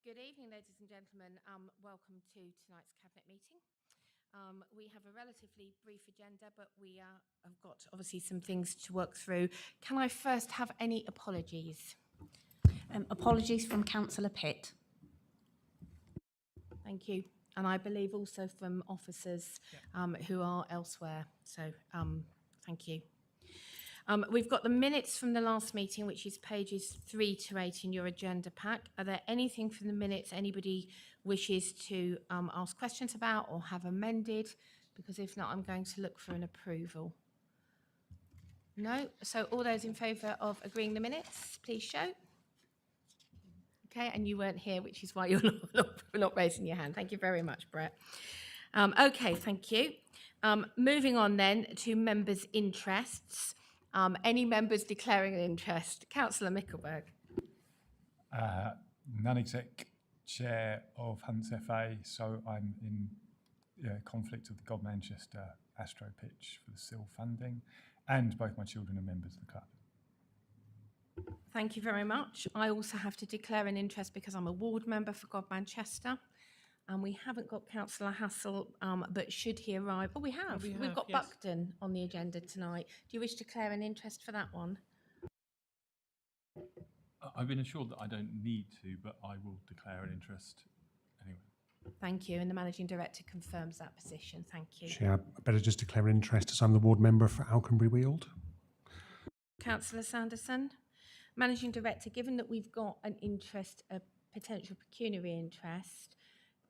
Good evening, ladies and gentlemen. Welcome to tonight's Cabinet meeting. We have a relatively brief agenda, but we have got obviously some things to work through. Can I first have any apologies? Apologies from Councillor Pitt. Thank you. And I believe also from officers who are elsewhere. So thank you. We've got the minutes from the last meeting, which is pages 3 to 8 in your agenda pack. Are there anything from the minutes anybody wishes to ask questions about or have amended? Because if not, I'm going to look for an approval. No? So all those in favour of agreeing the minutes, please show. Okay, and you weren't here, which is why you're not raising your hand. Thank you very much, Brett. Okay, thank you. Moving on then to members' interests. Any members declaring an interest? Councillor Mickelberg. Non-exec chair of Hunts FA, so I'm in conflict of the God Manchester Astro pitch for the SIL funding, and both my children are members of the club. Thank you very much. I also have to declare an interest because I'm a ward member for God Manchester. And we haven't got Councillor Hassel, but should he arrive? Oh, we have. We've got yes. Buckden on the agenda tonight. Do you wish to declare an interest for that one? I've been assured that I don't need to, but I will declare an interest anyway. Thank you. And the Managing Director confirms that position. Thank you. Chair, I better just declare an interest as I'm the ward member for Alconbury Weald. Councillor Sanderson. Managing Director, given that we've got an interest, a potential pecuniary interest,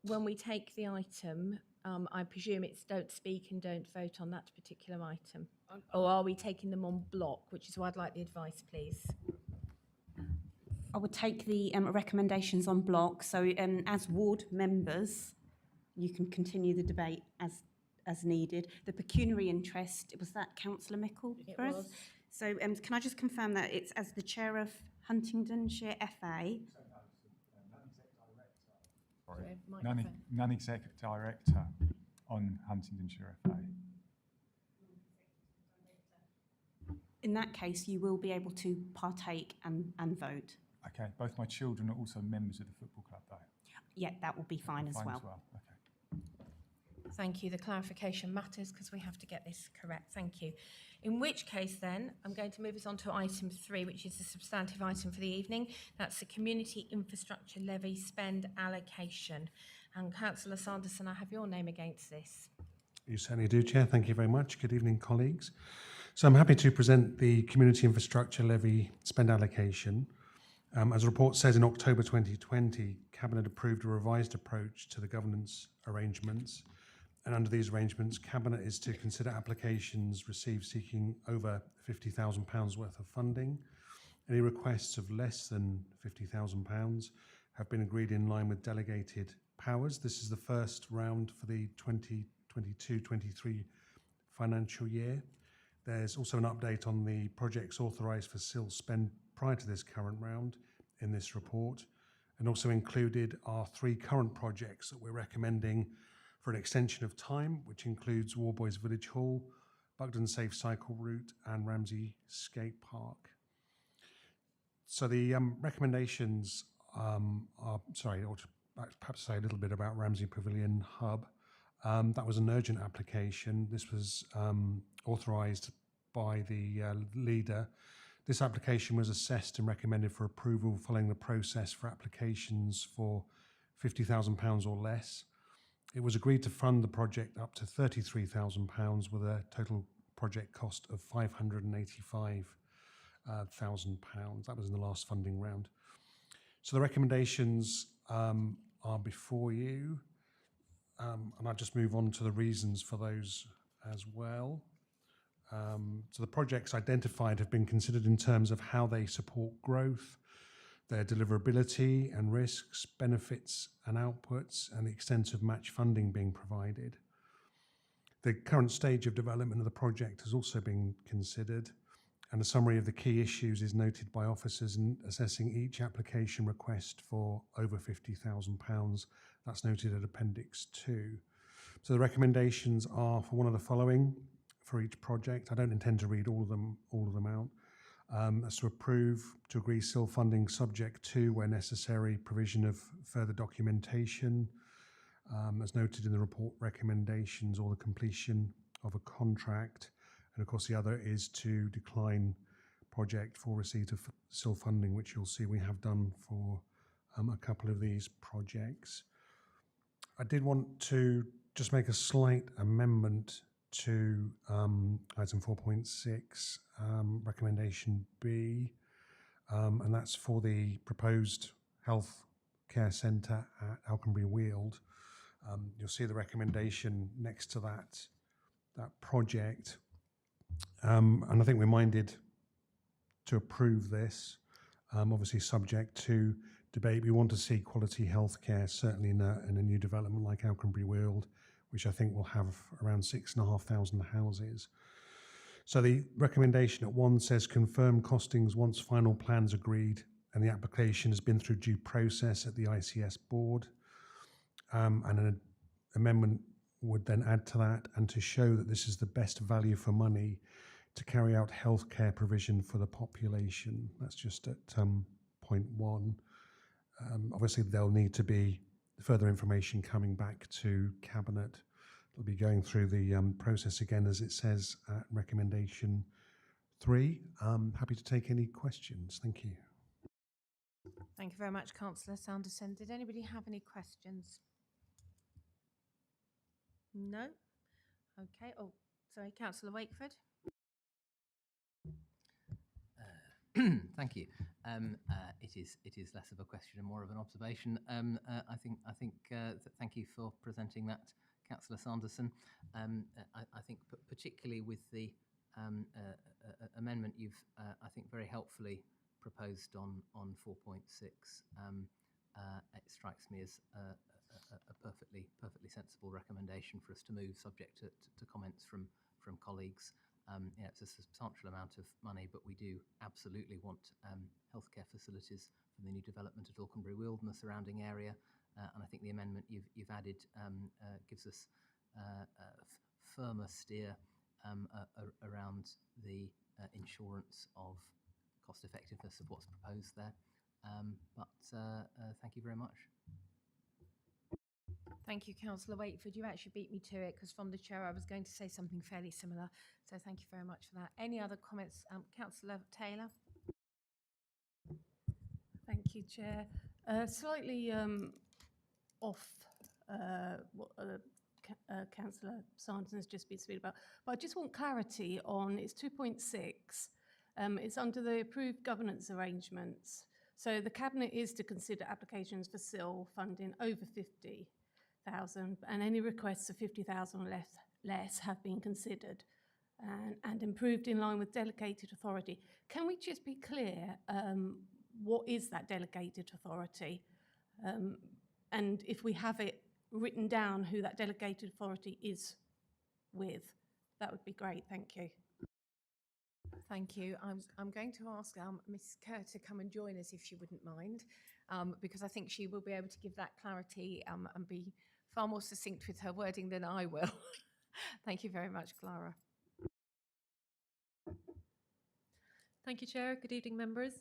when we take the item, I presume it's don't speak and don't vote on that particular item. Or are we taking them on block, which is why I'd like the advice, please. I would take the recommendations on block. So as ward members, you can continue the debate as needed. The pecuniary interest, was that Councillor Mickle? It was. So can I just confirm that it's as the chair of Huntingdonshire FA? Non-exec director on Huntingdonshire FA. In that case, you will be able to partake and vote. Okay, both my children are also members of the football club, though. Yeah, that will be fine as well. Okay. Thank you. The clarification matters because we have to get this correct. Thank you. In which case then, I'm going to move us on to item 3, which is the substantive item for the evening. That's the Community Infrastructure Levy spend allocation. And Councillor Sanderson, I have your name against this. You certainly do, Chair. Thank you very much. Good evening, colleagues. So I'm happy to present the Community Infrastructure Levy spend allocation. As the report says, in October 2020, Cabinet approved a revised approach to the governance arrangements. And under these arrangements, Cabinet is to consider applications received seeking over £50,000 worth of funding. Any requests of less than £50,000 have been agreed in line with delegated powers. This is the first round for the 2022-23 financial year. There's also an update on the projects authorised for SIL spend prior to this current round in this report, and also included are 3 current projects that we're recommending for an extension of time, which includes Warboys Village Hall, Buckden Safe Cycle Route, and Ramsey Skate Park. So the recommendations or to perhaps say a little bit about Ramsey Pavilion Hub. That was an urgent application. This was authorised by the leader. This application was assessed and recommended for approval following the process for applications for £50,000 or less. It was agreed to fund the project up to £33,000 with a total project cost of £585,000. That was in the last funding round. So the recommendations are before you, and I'll just move on to the reasons for those as well. So the projects identified have been considered in terms of how they support growth, their deliverability and risks, benefits and outputs, and the extent of match funding being provided. The current stage of development of the project has also been considered, and a summary of the key issues is noted by officers in assessing each application request for over £50,000. That's noted at Appendix 2. So the recommendations are for one of the following for each project. I don't intend to read all of them out. That's to approve, to agree SIL funding subject to, where necessary, provision of further documentation, as noted in the report recommendations, or the completion of a contract. And of course, the other is to decline project for receipt of SIL funding, which you'll see we have done for a couple of these projects. I did want to just make a slight amendment to item 4.6, recommendation B, and that's for the proposed health care centre at Alconbury Weald. You'll see the recommendation next to that project, and I think we're minded to approve this, obviously subject to debate. We want to see quality healthcare, certainly in a new development like Alconbury Weald, which I think will have around 6,500 houses. So the recommendation at 1 says confirm costings once final plans agreed and the application has been through due process at the ICS board. And an amendment would then add to that, and to show that this is the best value for money to carry out healthcare provision for the population. That's just at point 1. Obviously, there'll need to be further information coming back to Cabinet. They'll be going through the process again, as it says at recommendation 3. Happy to take any questions. Thank you. Thank you very much, Councillor Sanderson. Did anybody have any questions? No? Okay. Oh, sorry, Councillor Wakeford. Thank you. It is less of a question and more of an observation. I think thank you for presenting that, Councillor Sanderson. I think particularly with the amendment you've I think very helpfully proposed on 4.6. It strikes me as a perfectly sensible recommendation for us to move, subject to comments from colleagues. It's a substantial amount of money, but we do absolutely want healthcare facilities for the new development at Alconbury Weald and the surrounding area. And I think the amendment you've added gives us firmer steer around the insurance of cost effectiveness of what's proposed there. But thank you very much. Thank you, Councillor Wakeford. You actually beat me to it, because from the chair I was going to say something fairly similar. So thank you very much for that. Any other comments? Councillor Taylor? Thank you, Chair. Slightly off what Councillor Sanderson has just been speaking about, but I just want clarity on it's 2.6. It's under the approved governance arrangements. So the Cabinet is to consider applications for SIL funding over 50,000, and any requests of 50,000 or less have been considered and improved in line with delegated authority. Can we just be clear, what is that delegated authority? And if we have it written down who that delegated authority is with, that would be great. Thank you. Thank you. I'm going to ask Ms. Kerr to come and join us, if she wouldn't mind, because I think she will be able to give that clarity and be far more succinct with her wording than I will. Thank you very much, Clara. Thank you, Chair. Good evening, members.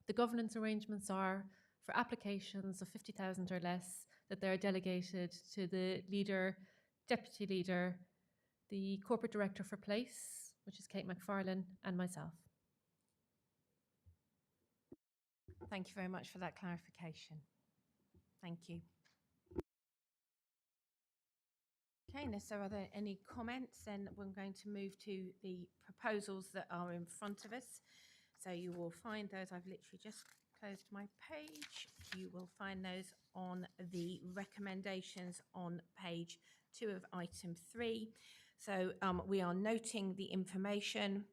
The governance arrangements are for applications of 50,000 or less that they're delegated to the leader, deputy leader, the corporate director for Place, which is Kate McFarlane, and myself. Thank you very much for that clarification. Thank you. Okay, unless there are any comments, then we're going to move to the proposals that are in front of us. So you will find those, I've literally just closed my page. You will find those on the recommendations on page 2 of item 3. So we are noting the information.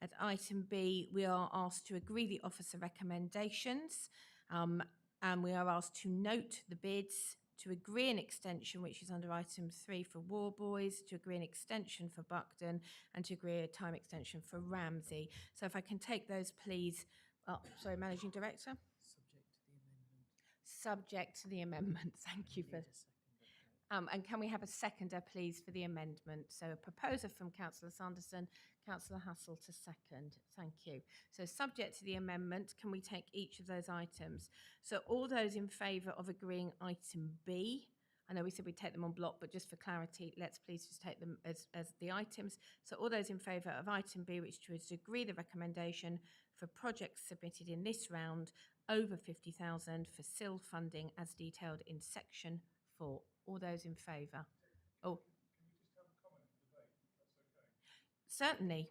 At item B, we are asked to agree the officer recommendations, and we are asked to note the bids, to agree an extension, which is under item 3 for Warboys, to agree an extension for Buckden, and to agree a time extension for Ramsey. So if I can take those, please. Sorry, Managing Director. Subject to the amendment. Thank you for. And can we have a seconder, please, for the amendment? So a proposer from Councillor Sanderson. Councillor Hassel to second. Thank you. So subject to the amendment, can we take each of those items? So all those in favour of agreeing item B, I know we said we'd take them on block, but just for clarity, let's please just take them as the items. So all those in favour of item B, which is to agree the recommendation for projects submitted in this round over 50,000 for SIL funding as detailed in section 4. All those in favour? Oh. Certainly.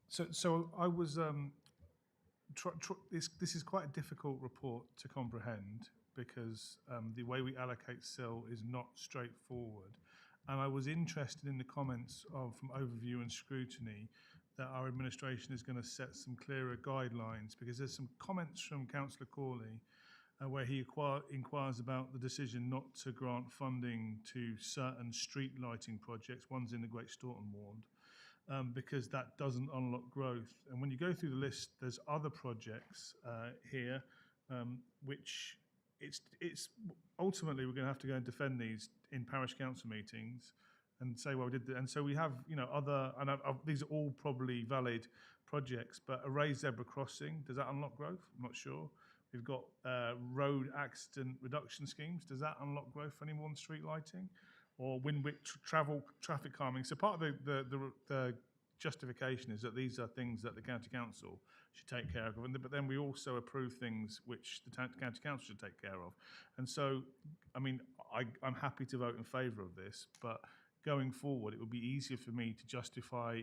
So I was this is quite a difficult report to comprehend because the way we allocate SIL is not straightforward, and I was interested in the comments from overview and scrutiny that our administration is going to set some clearer guidelines, because there's some comments from Councillor Corley where he inquires about the decision not to grant funding to certain street lighting projects. One's in the Great Staunton ward. Because that doesn't unlock growth. And when you go through the list, there's other projects here, which it's ultimately we're going to have to go and defend these in parish council meetings and say, well, we did. And so we have, other, and these are all probably valid projects, but a raised zebra crossing, does that unlock growth? I'm not sure. We've got road accident reduction schemes. Does that unlock growth for any more than street lighting? Or Winwick traffic calming. So part of the justification is that these are things that the county council should take care of, but then we also approve things which the county council should take care of. And so, I mean, I'm happy to vote in favour of this, but going forward, it would be easier for me to justify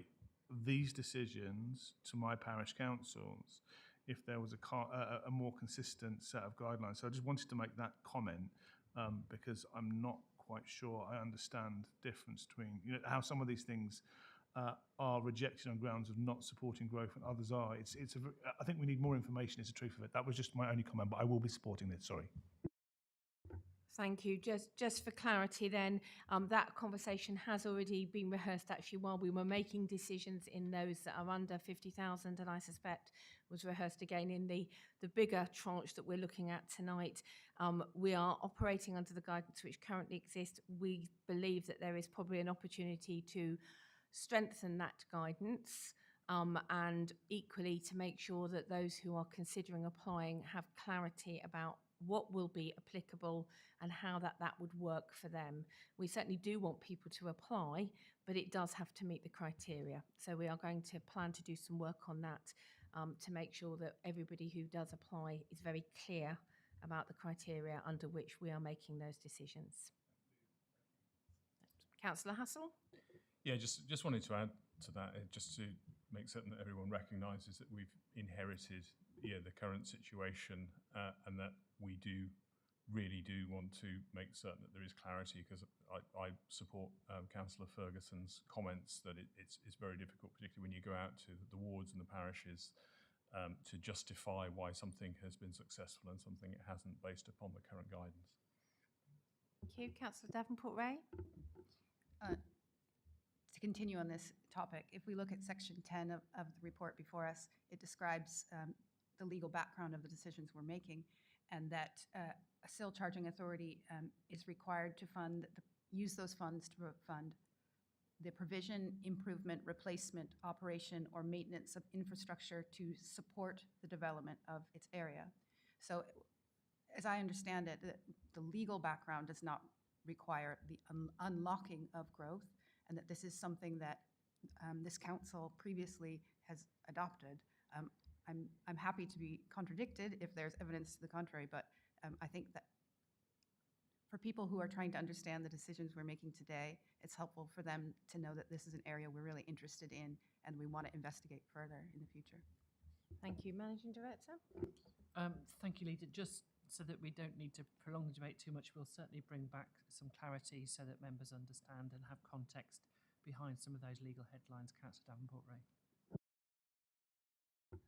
these decisions to my parish councils if there was a more consistent set of guidelines. So I just wanted to make that comment because I'm not quite sure I understand the difference between how some of these things are rejected on grounds of not supporting growth and others are. I think we need more information is the truth of it. That was just my only comment, but I will be supporting this, sorry. Thank you. Just for clarity then, that conversation has already been rehearsed actually while we were making decisions in those that are under 50,000, and I suspect was rehearsed again in the bigger tranche that we're looking at tonight. We are operating under the guidance which currently exists. We believe that there is probably an opportunity to strengthen that guidance and equally to make sure that those who are considering applying have clarity about what will be applicable and how that would work for them. We certainly do want people to apply, but it does have to meet the criteria. So we are going to plan to do some work on that to make sure that everybody who does apply is very clear about the criteria under which we are making those decisions. Councillor Hassel? Yeah, just wanted to add to that, just to make certain that everyone recognises that we've inherited the current situation and that we really do want to make certain that there is clarity, because I support Councillor Ferguson's comments that it's very difficult, particularly when you go out to the wards and the parishes, to justify why something has been successful and something it hasn't based upon the current guidance. Thank you. Councillor Davenport-Ray? To continue on this topic, if we look at section 10 of the report before us, it describes the legal background of the decisions we're making, and that a SIL charging authority is required to use those funds to fund the provision, improvement, replacement, operation, or maintenance of infrastructure to support the development of its area. So as I understand it, the legal background does not require the unlocking of growth, and that this is something that this council previously has adopted. I'm happy to be contradicted if there's evidence to the contrary, but I think that for people who are trying to understand the decisions we're making today, it's helpful for them to know that this is an area we're really interested in and we want to investigate further in the future. Thank you. Managing Director? Thank you, Leader. Just so that we don't need to prolong the debate too much, we'll certainly bring back some clarity so that members understand and have context behind some of those legal headlines. Councillor Davenport-Ray.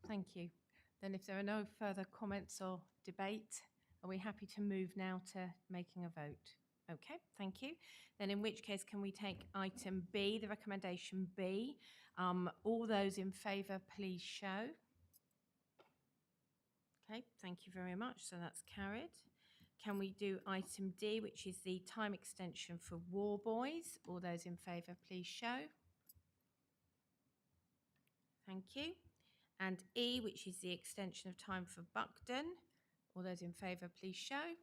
Thank you. Then if there are no further comments or debate, are we happy to move now to making a vote? Okay, thank you. Then in which case can we take item B, the recommendation B. All those in favour, please show. Okay, thank you very much. So that's carried. Can we do item D, which is the time extension for War Boys? All those in favour, please show. Thank you. And E, which is the extension of time for Buckden. All those in favour, please show.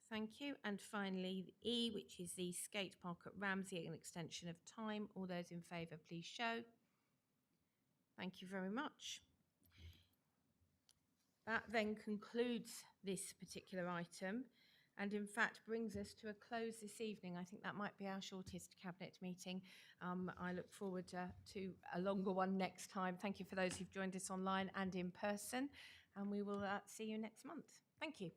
Thank you. And finally, E, which is the skate park at Ramsey, an extension of time. All those in favour, please show. Thank you very much. That then concludes this particular item and in fact brings us to a close this evening. I think that might be our shortest Cabinet meeting. I look forward to a longer one next time. Thank you for those who've joined us online and in person, and we will see you next month. Thank you.